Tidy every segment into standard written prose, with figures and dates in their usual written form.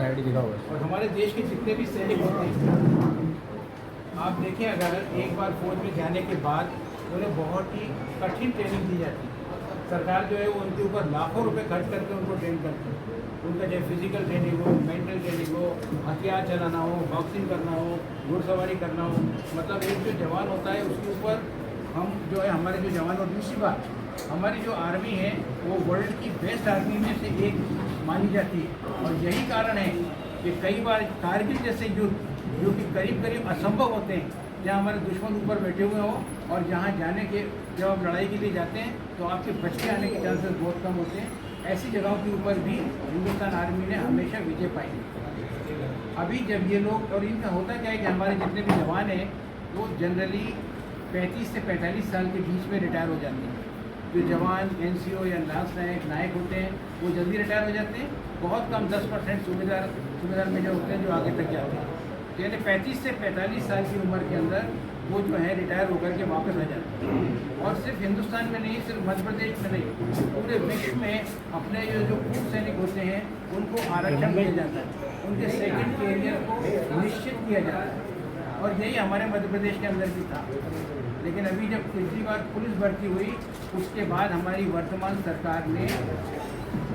Side जगह हुआ है। और हमारे देश के जितने भी सैनिक होते हैं, आप देखें, अगर एक बार फौज में जाने के बाद उन्हें बहुत ही कठिन ट्रेनिंग दी जाती है। सरकार जो है वो उनके ऊपर लाखों रुपए खर्च करके उनको ट्रेन करती है। उनका चाहे फिजिकल ट्रेनिंग हो, मेंटल ट्रेनिंग हो, हथियार चलाना हो, बॉक्सिंग करना हो, घुड़सवारी करना हो, मतलब एक जो जवान होता है उसके ऊपर हम जो है हमारे जो जवान। और दूसरी बात, हमारी जो आर्मी है वो वर्ल्ड की बेस्ट आर्मी में से एक मानी जाती है। और यही कारण है कि कई बार कारगिल जैसे युद्ध जो कि करीब करीब असंभव होते हैं, जहाँ हमारे दुश्मन ऊपर बैठे हुए हों और जहाँ जाने के जब आप लड़ाई के लिए जाते हैं तो आपके बच के आने के चांसेस बहुत कम होते हैं, ऐसी जगहों के ऊपर भी हिंदुस्तान आर्मी ने हमेशा विजय पाई है। अभी जब ये लोग, और इनका होता क्या है कि हमारे जितने भी जवान हैं वो जनरली 35 से 45 साल के बीच में रिटायर हो जाते हैं। जो जवान NCO या नायक होते हैं वो जल्दी रिटायर हो जाते हैं। बहुत कम 10% सूबेदार मेजर होते हैं जो आगे तक जाते हैं। तो यानी 35 से 45 साल की उम्र के अंदर वो जो है रिटायर होकर के वापस आ जाते हैं। और सिर्फ हिंदुस्तान में नहीं, सिर्फ मध्य प्रदेश में नहीं, पूरे विश्व में अपने जो पूर्व सैनिक होते हैं उनको आरक्षण दिया जाता है, उनके सेकंड कैरियर को निश्चित किया जाता है। और यही हमारे मध्य प्रदेश के अंदर भी था। लेकिन अभी जब पिछली बार पुलिस भर्ती हुई उसके बाद हमारी वर्तमान सरकार ने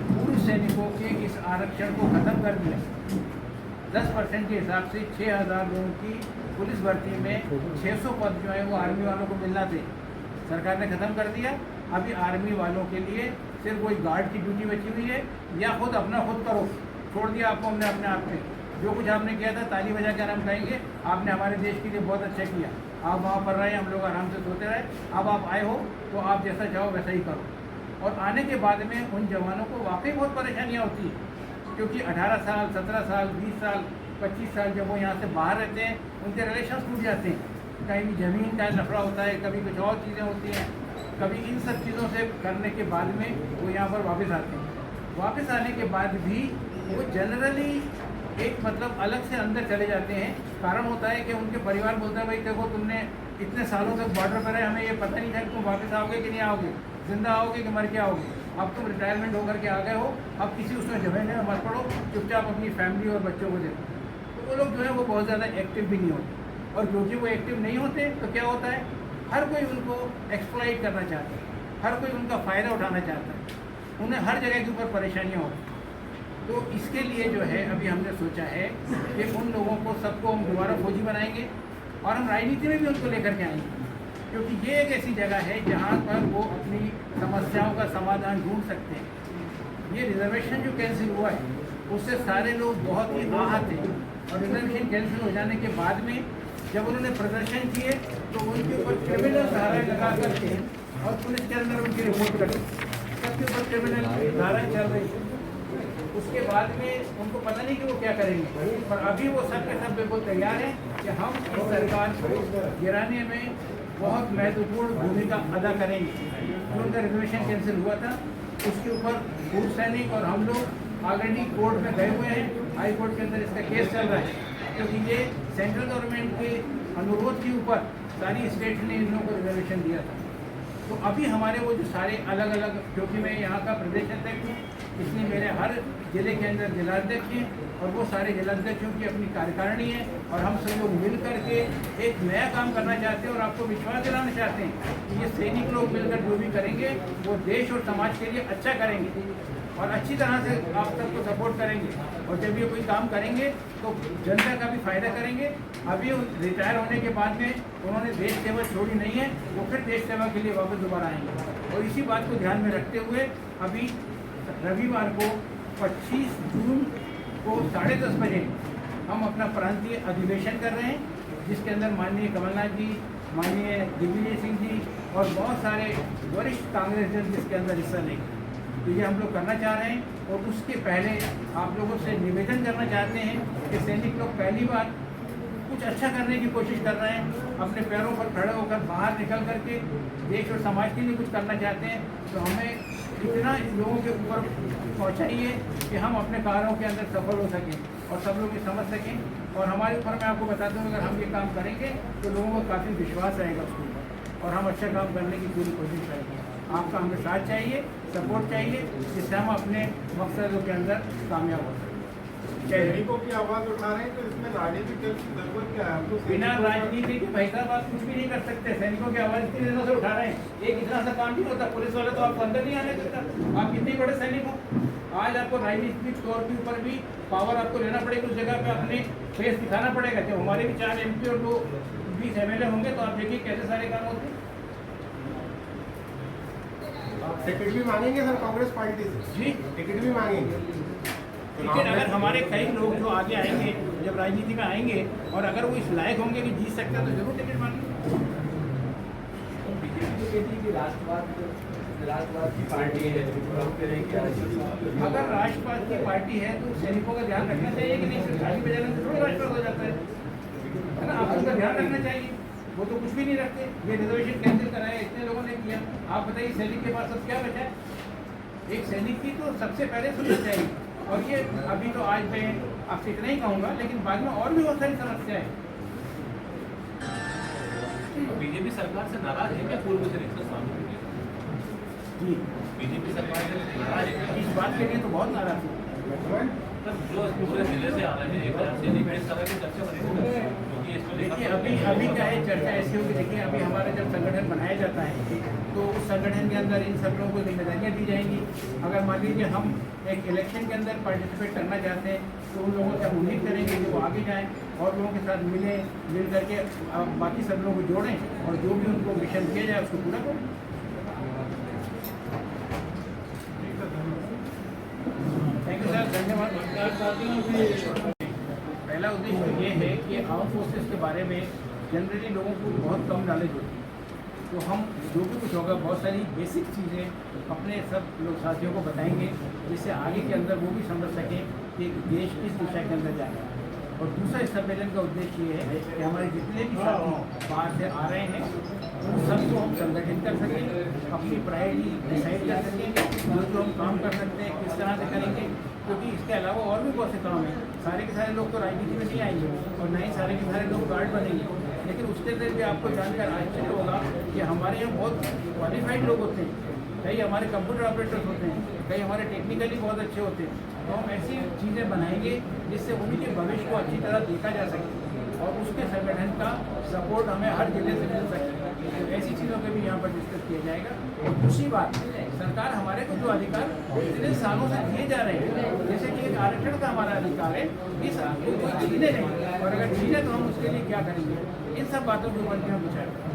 पूर्व सैनिकों के इस आरक्षण को ख़त्म कर दिया। 10% के हिसाब से 6000 लोगों की पुलिस भर्ती में 600 पद जो है वो आर्मी वालों को मिलना थे, सरकार ने ख़त्म कर दिया। अभी आर्मी वालों के लिए सिर्फ कोई गार्ड की ड्यूटी बची हुई है या खुद करो, छोड़ दिया आपको हमने अपने आप पे। जो कुछ आपने किया था ताली बजा के हम कहेंगे आपने हमारे देश के लिए बहुत अच्छा किया, आप वहाँ पर रहे, हम लोग आराम से सोते रहे, अब आप आए हो तो आप जैसा चाहो वैसा ही करो। और आने के बाद में उन जवानों को वाकई बहुत परेशानियाँ होती हैं, क्योंकि 18 साल, 17 साल, 20 साल, 25 साल जब वो यहाँ से बाहर रहते हैं उनके रिलेशन टूट जाते हैं। कहीं भी ज़मीन का लफड़ा होता है, कभी कुछ और चीज़ें होती हैं, कभी इन सब चीज़ों से करने के बाद में वो यहाँ पर वापस आते हैं। वापस आने के बाद भी वो जनरली एक मतलब अलग से अंदर चले जाते हैं। कारण होता है कि उनके परिवार बोलता है भाई देखो तुमने इतने सालों तक बॉर्डर पर रहे, हमें ये पता नहीं था कि तुम वापस आओगे कि नहीं आओगे, जिंदा आओगे कि मर के आओगे। अब तुम रिटायरमेंट होकर के आ गए हो, अब किसी उसमें झमेले में मत पड़ो, चुपचाप अपनी फैमिली और बच्चों को देखो। तो वो लोग जो है वो बहुत ज़्यादा एक्टिव भी नहीं होते। और क्योंकि वो एक्टिव नहीं होते तो क्या होता है, हर कोई उनको एक्सप्लॉइट करना चाहता है, हर कोई उनका फ़ायदा उठाना चाहता है, उन्हें हर जगह के ऊपर परेशानियाँ होती हैं। तो इसके लिए जो है अभी हमने सोचा है कि उन लोगों को सबको हम दोबारा फौजी बनाएंगे और हम राजनीति में भी उनको लेकर के आएंगे, क्योंकि ये एक ऐसी जगह है जहाँ पर वो अपनी समस्याओं का समाधान ढूंढ सकते हैं। ये रिजर्वेशन जो कैंसिल हुआ है उससे सारे लोग बहुत ही आहत हैं। और रिजर्वेशन कैंसिल हो जाने के बाद में जब उन्होंने प्रदर्शन किए तो उनके ऊपर क्रिमिनल धाराएँ लगा करके और पुलिस के अंदर उनकी रिपोर्ट कर दी, सबके ऊपर क्रिमिनल धाराएँ चल रही है। उसके बाद में उनको पता नहीं कि वो क्या करेंगे, पर अभी वो सब के सब बिल्कुल तैयार हैं कि हम इस सरकार को गिराने में बहुत महत्वपूर्ण भूमिका अदा करेंगे। उनका रिजर्वेशन कैंसिल हुआ था, उसके ऊपर पूर्व सैनिक और हम लोग ऑलरेडी कोर्ट में गए हुए हैं, हाई कोर्ट के अंदर इसका केस चल रहा है, क्योंकि ये सेंट्रल गवर्नमेंट के अनुरोध के ऊपर सारी स्टेट ने इन लोगों को रिजर्वेशन दिया था। तो अभी हमारे वो जो सारे अलग अलग, क्योंकि मैं यहाँ का प्रदेश अध्यक्ष हूँ इसलिए मेरे हर जिले के अंदर जिलाध्यक्ष हैं और वो सारे जिलाध्यक्षों की अपनी कार्यकारिणी है और हम सब लोग मिल करके एक नया काम करना चाहते हैं और आपको विश्वास दिलाना चाहते हैं कि ये सैनिक लोग मिलकर जो भी करेंगे वो देश और समाज के लिए अच्छा करेंगे और अच्छी तरह से आप सबको सपोर्ट करेंगे। और जब ये कोई काम करेंगे तो जनता का भी फायदा करेंगे। अभी रिटायर होने के बाद में उन्होंने देश सेवा छोड़ी नहीं है, वो फिर देश सेवा के लिए वापस दोबारा आएंगे। और इसी बात को ध्यान में रखते हुए अभी रविवार को 25 जून को 10:30 बजे हम अपना प्रांतीय अधिवेशन कर रहे हैं, जिसके अंदर माननीय कमलनाथ जी, माननीय दिग्विजय सिंह जी और बहुत सारे वरिष्ठ कांग्रेस जन जिसके अंदर हिस्सा लेंगे। तो ये हम लोग करना चाह रहे हैं। और उसके पहले आप लोगों से निवेदन करना चाहते हैं कि सैनिक लोग पहली बार कुछ अच्छा करने की कोशिश कर रहे हैं, अपने पैरों पर खड़े होकर बाहर निकल करके देश और समाज के लिए कुछ करना चाहते हैं। तो हमें इतना लोगों के ऊपर पहुँचाइए कि हम अपने कार्यों के अंदर सफल हो सकें और सब लोग ये समझ सकें। और हमारे ऊपर मैं आपको बताता हूँ, अगर हम ये काम करेंगे तो लोगों को काफ़ी विश्वास रहेगा उसके ऊपर और हम अच्छा काम करने की पूरी कोशिश करेंगे। आपका हमें साथ चाहिए, सपोर्ट चाहिए, जिससे हम अपने मकसदों के अंदर कामयाब हो सकें। सैनिकों की आवाज उठा रहे हैं, तो इसमें राजनीतिक दल की जरूरत क्या है? हमको बिना सैनिकों का- राजनीति के भाई साहब आप कुछ भी नहीं कर सकते। सैनिकों की आवाज इतनी दिनों से उठा रहे हैं, एक इतना सा काम नहीं होता। पुलिस वाले तो आपको अंदर नहीं आने देता, आप कितने बड़े सैनिक हो। आज आपको राजनीतिक तौर के ऊपर भी पावर आपको लेना पड़ेगा, उस जगह पे अपने फेस दिखाना पड़ेगा। जब हमारे भी 4 MP और 20 MLA होंगे तो आप देखिए कैसे सारे काम होते हैं। आप टिकट भी मांगेंगे सर कांग्रेस पार्टी से? जी टिकट भी मांगेंगे? लेकिन अगर हमारे कई लोग जो आगे आएंगे, जब राजनीति में आएंगे और अगर वो इस लायक होंगे कि जीत सकते हैं तो जरूर टिकट मांगेंगे। बीजेपी तो कहती है कि राष्ट्रवाद की पार्टी है, अगर राष्ट्रवाद की पार्टी है तो सैनिकों का ध्यान रखना चाहिए कि नहीं। सिर्फ गाड़ी बजाने से थोड़ा राष्ट्रवाद हो जाता है ना। आप उनका ध्यान रखना चाहिए। वो तो कुछ भी नहीं रखते। ये रिजर्वेशन कैंसिल कराया, इतने लोगों ने किया। आप बताइए सैनिक के पास अब क्या बचा है? एक सैनिक की तो सबसे पहले सुनना चाहिए। और ये अभी तो आज मैं आपसे इतना ही कहूँगा, लेकिन बाद में और भी बहुत सारी समस्याएं। बीजेपी सरकार से नाराज है क्या? पूर्व से जी बीजेपी सरकार से नाराज है क्या? इस बात के लिए तो बहुत नाराज हूँ। सर, जो पूरे जिले से आ रहे हैं 1000 सैनिक इस तरह की चर्चा बनी क्योंकि इसमें देखिए अभी क्या है, चर्चा ऐसी होगी। देखिए अभी हमारा जब संगठन बनाया जाता है तो उस संगठन के अंदर इन सब लोगों को जिम्मेदारियाँ दी जाएंगी। अगर मान लीजिए हम एक इलेक्शन के अंदर पार्टिसिपेट करना चाहते हैं तो उन लोगों से हम उम्मीद करेंगे कि वो आगे जाएं और लोगों के साथ मिल करके बाकी सब लोगों को जोड़ें और जो भी उनको मिशन किया जाए उसको पूरा करें। थैंक यू सर, धन्यवाद। पहला उद्देश्य ये है कि आर्म फोर्सेस के बारे में जनरली लोगों को बहुत कम नॉलेज होती है। तो हम जो भी कुछ होगा बहुत सारी बेसिक चीज़ें अपने सब लोग साथियों को बताएंगे, जिससे आगे के अंदर वो भी समझ सकें कि देश किस दिशा के अंदर जा रहा है। और दूसरा इस सम्मेलन का उद्देश्य ये है कि हमारे जितने भी साथी बाहर से आ रहे हैं उन सबको हम संगठित कर सकें, अपनी प्रायोरिटी डिसाइड कर सकें, जो हम काम कर सकते हैं किस तरह से करेंगे। क्योंकि इसके अलावा और भी बहुत से काम हैं। सारे के सारे लोग तो राजनीति में नहीं आएंगे और ना ही सारे के सारे लोग गार्ड बनेंगे, लेकिन उसके अंदर भी आपको जानकर आश्चर्य होगा कि हमारे यहाँ बहुत क्वालिफाइड लोग होते हैं। कई हमारे कंप्यूटर ऑपरेटर्स होते हैं, कई हमारे टेक्निकली बहुत अच्छे होते हैं। तो हम ऐसी चीज़ें बनाएंगे जिससे उनके भविष्य को अच्छी तरह देखा जा सके और उसके संगठन का सपोर्ट हमें हर जिले से मिल सके। तो ऐसी चीज़ों पर भी यहाँ पर डिस्कस किया जाएगा। और दूसरी बात, सरकार हमारे को जो अधिकार इतने सालों से दिए जा रहे हैं, जैसे कि एक आरक्षण का हमारा अधिकार है, इस को कोई छीने नहीं, और अगर छीने तो हम उसके लिए क्या करेंगे। इन सब बातों के ऊपर भी हम विचार करेंगे।